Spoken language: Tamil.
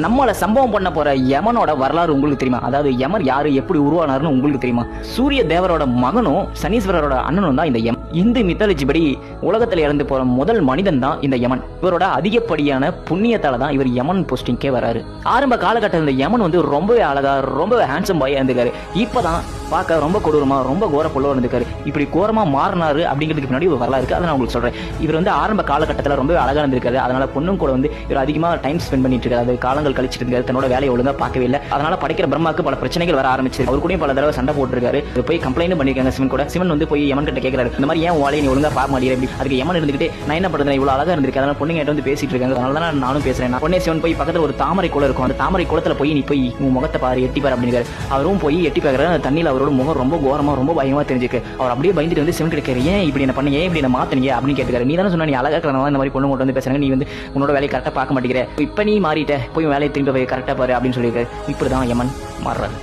நம்மள சம்பவம் பண்ண போற யமனோட வரலாறு உங்களுக்கு தெரியுமா? அதாவது யமன் யாரு, எப்படி உருவானாருன்னு உங்களுக்கு தெரியுமா? சூரிய தேவரோட மகனும் சனீஸ்வரரோட அண்ணனும் தான் இந்த யமன். இந்து மித்தாலஜி படி உலகத்தில் இறந்து போற முதல் மனிதன் தான் இந்த யமன். இவரோட அதிகப்படியான புண்ணியத்தால தான் இவர் யமன் போஸ்டிங்கே வராரு. ஆரம்ப காலகட்டத்தில் இந்த யமன் வந்து ரொம்பவே அழகா, ரொம்பவே ஹேண்ட்ஸம் பாயா இருந்திருக்காரு. இப்பதான் பார்க்க ரொம்ப கொடூரமா, ரொம்ப கோர பொல்லவா இருந்திருக்காரு. இப்படி கோரமா மாறினாரு அப்படிங்கிறதுக்கு முன்னாடி ஒரு வரலாறு இருக்கு. அதை நான் உங்களுக்கு சொல்றேன். இவர் வந்து ஆரம்ப காலகட்டத்தில் ரொம்பவே அழகா இருந்திருக்காரு. அதனால பொண்ணும் கூட வந்து இவர் அதிகமாக டைம் ஸ்பெண்ட் பண்ணிட்டு இருக்காரு. அது காலங்கள் கழிச்சிட்டு இருக்காரு. தன்னோட வேலையை ஒழுங்கா பார்க்கவே இல்லை. அதனால படைக்கிற பிரம்மாக்கு பல பிரச்சனைகள் வர ஆரம்பிச்சு. அவர் கூட பல தடவை சண்டை போட்டுருக்காரு. போய் கம்ப்ளைண்ட் பண்ணிருக்காங்க சிவன் கூட. சிவன் வந்து போய் யமன் கிட்ட கேட்கிறாரு, இந்த மாதிரி ஏன் வாழையை நீ ஒழுங்கா பார்க்க மாட்டேங்கிற? அதுக்கு யமன் இருந்துகிட்டு நான் என்ன பண்றேன், இவ்வளவு அழகா இருந்திருக்கு, அதனால பொண்ணுங்க வந்து பேசிட்டு இருக்காங்க, அதனால தான் நானும் பேசுறேன். பொண்ணே சிவன் போய் பக்கத்துல ஒரு தாமரை குளம் இருக்கும், அந்த தாமரை குளத்துல போய் நீ போய் உன் முகத்தை பாரு, எட்டி பாரு அப்படிங்கிறாரு. அவரும் போய் எட்டி பார்க்கறாரு. அந்த தண்ணியில் அவரோட முகம் ரொம்ப கோரமா, ரொம்ப பயமா தெரிஞ்சிருக்கு. அவர் அப்படியே பயந்துட்டு வந்து சிவன் கிட்ட ஏன் இப்படி என்ன பண்ணீங்க, ஏன் இப்படி என்ன மாத்தனீங்க அப்படின்னு கேட்டுக்காரு. நீ தானே சொன்ன நீ அழகா இருக்கிறனால இந்த மாதிரி பொண்ணு வந்து பேசுறாங்க, நீ வந்து உன்னோட வேலையை கரெக்டா பார்க்க மாட்டேங்கிற, இப்ப நீ மாறிட்ட, போய் வேலையை திரும்ப போய் கரெக்டா பாரு அப்படின்னு சொல்லியிருக்காரு. இப்படிதான் யமன் மாறுறாரு.